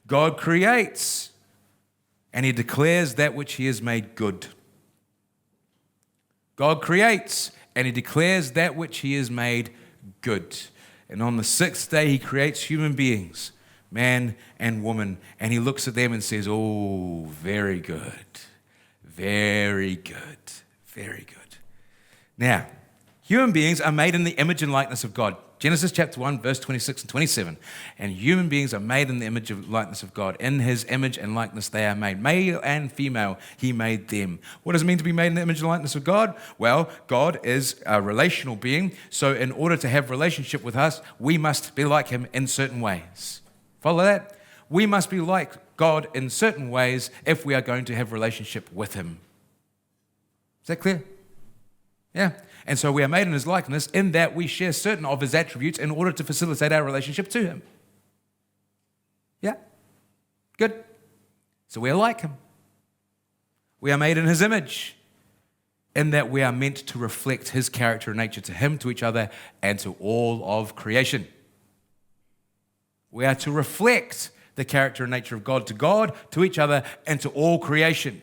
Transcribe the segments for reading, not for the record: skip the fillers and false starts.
God creates, and he declares that which he has made good. God creates, and he declares that which he has made good. And on the sixth day, he creates human beings, man and woman, and he looks at them and says, oh, very good, very good, very good. Now, human beings are made in the image and likeness of God. Genesis chapter 1, verse 26 and 27. And human beings are made in the image and likeness of God. In his image and likeness they are made. Male and female, he made them. What does it mean to be made in the image and likeness of God? Well, God is a relational being. So in order to have relationship with us, we must be like him in certain ways. Follow that? We must be like God in certain ways if we are going to have relationship with him. Is that clear? Yeah. And so we are made in his likeness in that we share certain of his attributes in order to facilitate our relationship to him. Yeah? Good. So we are like him. We are made in his image in that we are meant to reflect his character and nature to him, to each other, and to all of creation. We are to reflect the character and nature of God, to each other, and to all creation.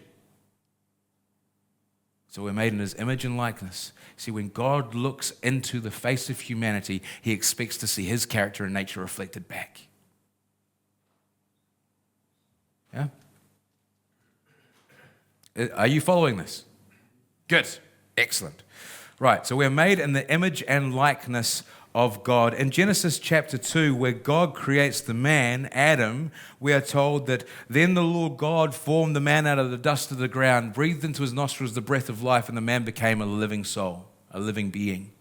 So we're made in his image and likeness. See, when God looks into the face of humanity, he expects to see his character and nature reflected back. Yeah? Are you following this? Good. Excellent. Right, so we're made in the image and likeness of God. In Genesis chapter 2, where God creates the man, Adam, we are told that then the Lord God formed the man out of the dust of the ground, breathed into his nostrils the breath of life, and the man became a living soul, a living being.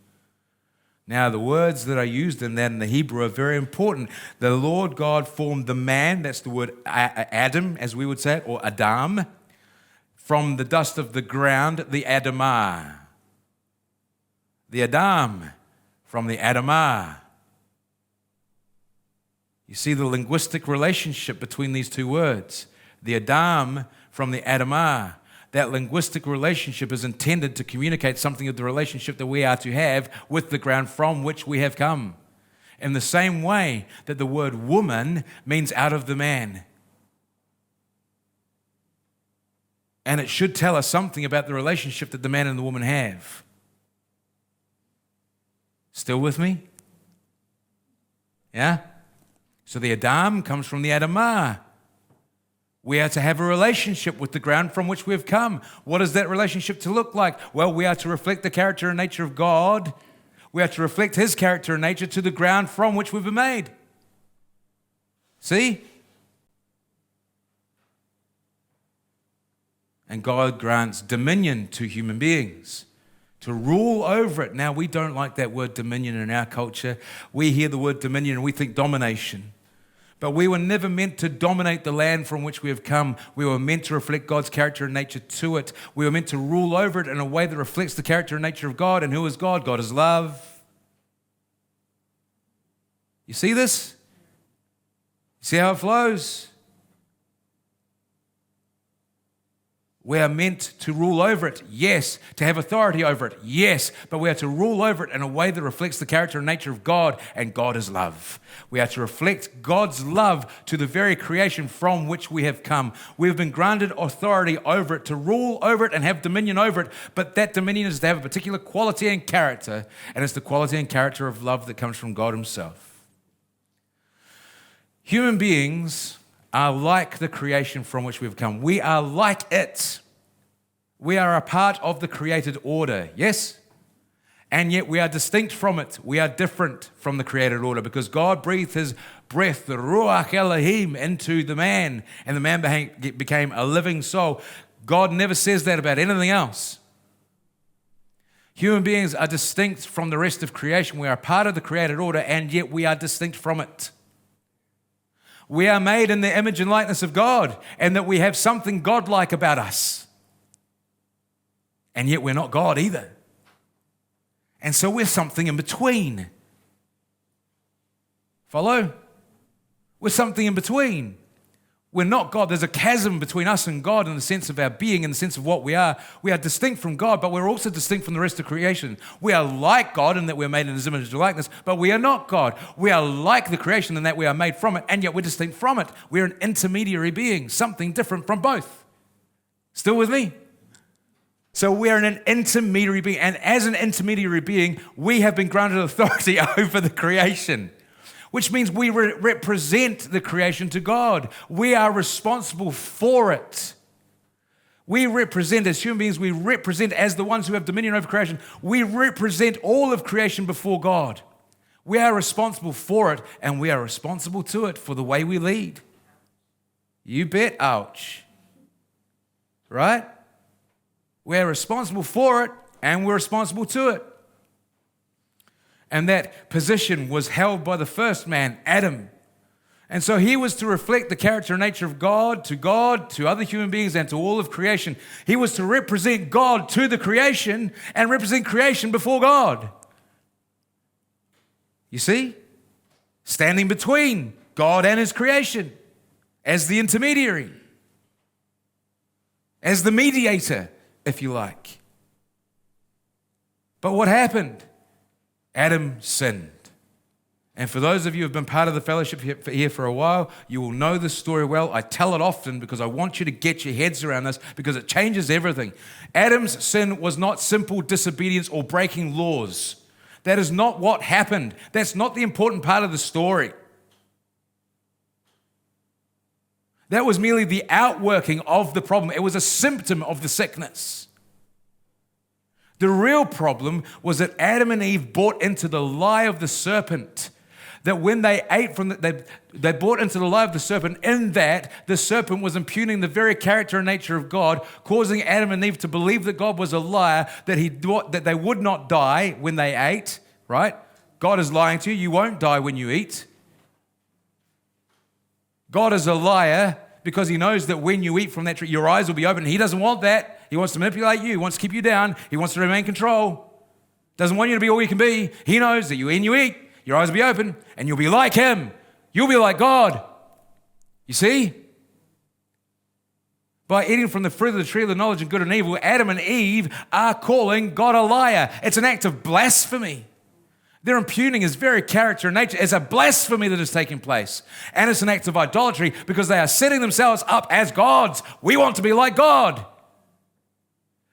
Now, the words that are used in that in the Hebrew are very important. The Lord God formed the man, that's the word Adam, as we would say it, or Adam, from the dust of the ground, the Adamah. The Adam from the Adamah. You see the linguistic relationship between these two words. The Adam from the Adamah. That linguistic relationship is intended to communicate something of the relationship that we are to have with the ground from which we have come. In the same way that the word woman means out of the man. And it should tell us something about the relationship that the man and the woman have. Still with me? Yeah? So the Adam comes from the Adamah. We are to have a relationship with the ground from which we have come. What is that relationship to look like? Well, we are to reflect the character and nature of God. We are to reflect his character and nature to the ground from which we've been made. See? And God grants dominion to human beings, to rule over it. Now, we don't like that word dominion in our culture. We hear the word dominion and we think domination. But we were never meant to dominate the land from which we have come. We were meant to reflect God's character and nature to it. We were meant to rule over it in a way that reflects the character and nature of God. And who is God? God is love. You see this? See how it flows? We are meant to rule over it, yes. To have authority over it, yes. But we are to rule over it in a way that reflects the character and nature of God, and God is love. We are to reflect God's love to the very creation from which we have come. We have been granted authority over it, to rule over it and have dominion over it, but that dominion is to have a particular quality and character, and it's the quality and character of love that comes from God himself. Human beings are like the creation from which we've come. We are like it. We are a part of the created order, yes? And yet we are distinct from it. We are different from the created order because God breathed his breath, the Ruach Elohim, into the man, and the man became a living soul. God never says that about anything else. Human beings are distinct from the rest of creation. We are a part of the created order, and yet we are distinct from it. We are made in the image and likeness of God, and that we have something godlike about us. And yet we're not God either. And so we're something in between. Follow? We're something in between. We're not God. There's a chasm between us and God in the sense of our being, in the sense of what we are. We are distinct from God, but we're also distinct from the rest of creation. We are like God in that we're made in His image and likeness, but we are not God. We are like the creation in that we are made from it, and yet we're distinct from it. We're an intermediary being, something different from both. Still with me? So we're an intermediary being, and as an intermediary being, we have been granted authority over the creation, which means we represent the creation to God. We are responsible for it. We represent, as human beings, we represent as the ones who have dominion over creation. We represent all of creation before God. We are responsible for it, and we are responsible to it for the way we lead. You bet, ouch. Right? We're responsible for it, and we're responsible to it. And that position was held by the first man, Adam. And so he was to reflect the character and nature of God, to other human beings, and to all of creation. He was to represent God to the creation and represent creation before God. You see? Standing between God and His creation as the intermediary, as the mediator, if you like. But what happened? Adam sinned. And for those of you who have been part of the fellowship here for a while, you will know this story well. I tell it often because I want you to get your heads around this because it changes everything. Adam's sin was not simple disobedience or breaking laws. That is not what happened. That's not the important part of the story. That was merely the outworking of the problem. It was a symptom of the sickness. The real problem was that Adam and Eve bought into the lie of the serpent. That when they ate from they bought into the lie of the serpent, in that the serpent was impugning the very character and nature of God, causing Adam and Eve to believe that God was a liar, that they would not die when they ate, right? God is lying to you. You won't die when you eat. God is a liar because He knows that when you eat from that tree, your eyes will be open. He doesn't want that. He wants to manipulate you. He wants to keep you down. He wants to remain in control. Doesn't want you to be all you can be. He knows that when you eat, your eyes will be open and you'll be like Him. You'll be like God. You see? By eating from the fruit of the tree of the knowledge of good and evil, Adam and Eve are calling God a liar. It's an act of blasphemy. They're impugning His very character and nature. It's a blasphemy that is taking place. And it's an act of idolatry because they are setting themselves up as gods. We want to be like God.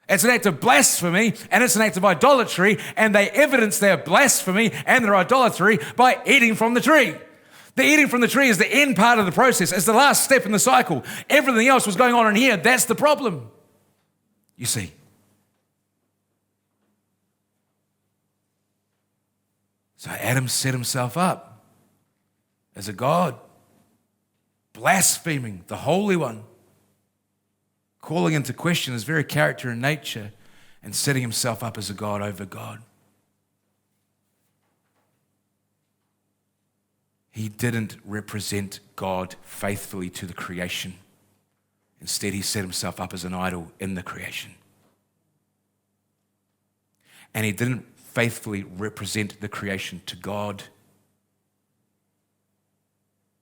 It's an act of blasphemy and it's an act of idolatry, and they evidence their blasphemy and their idolatry by eating from the tree. The eating from the tree is the end part of the process. It's the last step in the cycle. Everything else was going on in here. That's the problem. You see. So Adam set himself up as a god, blaspheming the Holy One, calling into question His very character and nature, and setting himself up as a god over God. He didn't represent God faithfully to the creation. Instead, he set himself up as an idol in the creation. And he didn't faithfully represent the creation to God.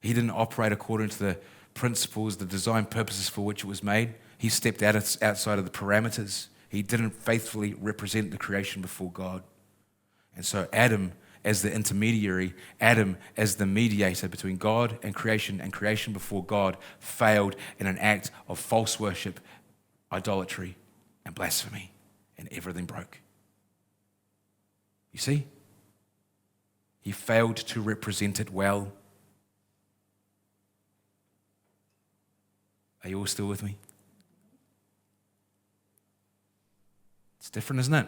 He didn't operate according to the principles, the design purposes for which it was made. He stepped outside of the parameters. He didn't faithfully represent the creation before God. And so Adam, as the intermediary, Adam as the mediator between God and creation before God, failed in an act of false worship, idolatry, and blasphemy, and everything broke. You see? He failed to represent it well. Are you all still with me? It's different, isn't it?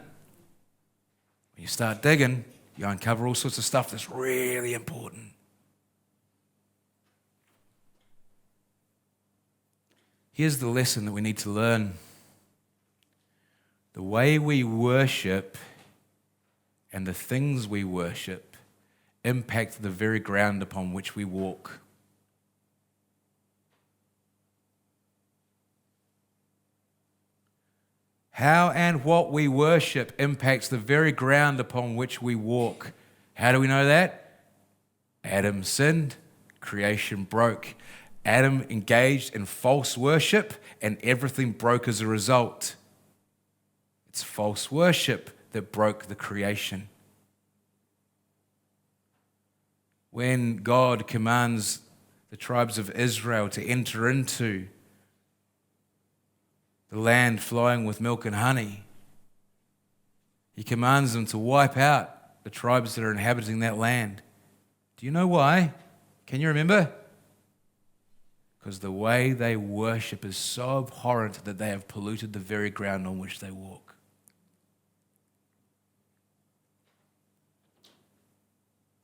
When you start digging, you uncover all sorts of stuff that's really important. Here's the lesson that we need to learn. The way we worship and the things we worship impact the very ground upon which we walk. How and what we worship impacts the very ground upon which we walk. How do we know that? Adam sinned, creation broke. Adam engaged in false worship, and everything broke as a result. It's false worship that broke the creation. When God commands the tribes of Israel to enter into the land flowing with milk and honey, He commands them to wipe out the tribes that are inhabiting that land. Do you know why? Can you remember? Because the way they worship is so abhorrent that they have polluted the very ground on which they walk.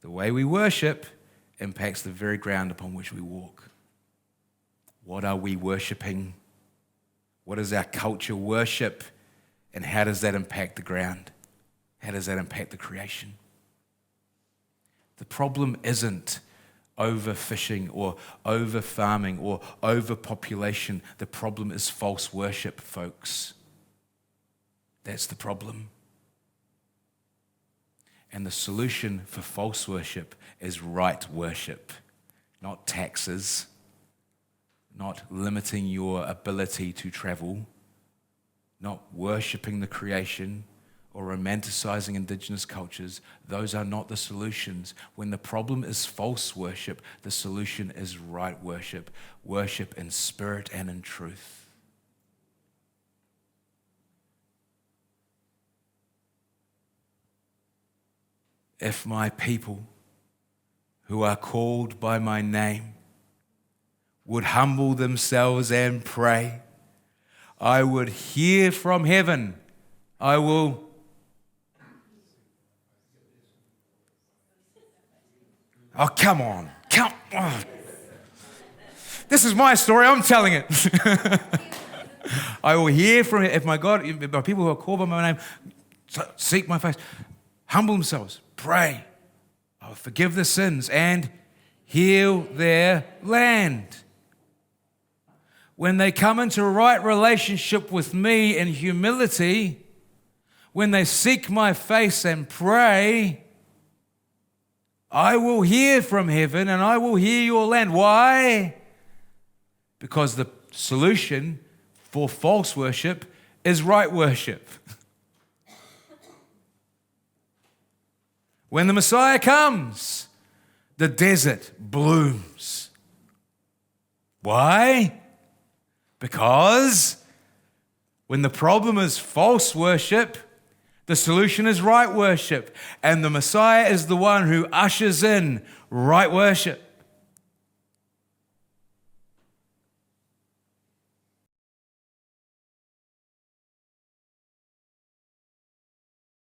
The way we worship impacts the very ground upon which we walk. What are we worshiping? What is our culture worship? And how does that impact the ground? How does that impact the creation? The problem isn't overfishing or over-farming or overpopulation. The problem is false worship, folks. That's the problem. And the solution for false worship is right worship, not taxes, not limiting your ability to travel, not worshiping the creation or romanticizing indigenous cultures. Those are not the solutions. When the problem is false worship, the solution is right worship, worship in spirit and in truth. If my people who are called by my name would humble themselves and pray, I would hear from heaven. I will Oh, come on. Come on. This is my story. I'm telling it. I will hear from if my people who are called by my name seek my face, humble themselves, pray, I will forgive their sins and heal their land. When they come into a right relationship with me in humility, when they seek my face and pray, I will hear from heaven and I will heal your land. Why? Because the solution for false worship is right worship. When the Messiah comes, the desert blooms. Why? Because when the problem is false worship, the solution is right worship. And the Messiah is the one who ushers in right worship.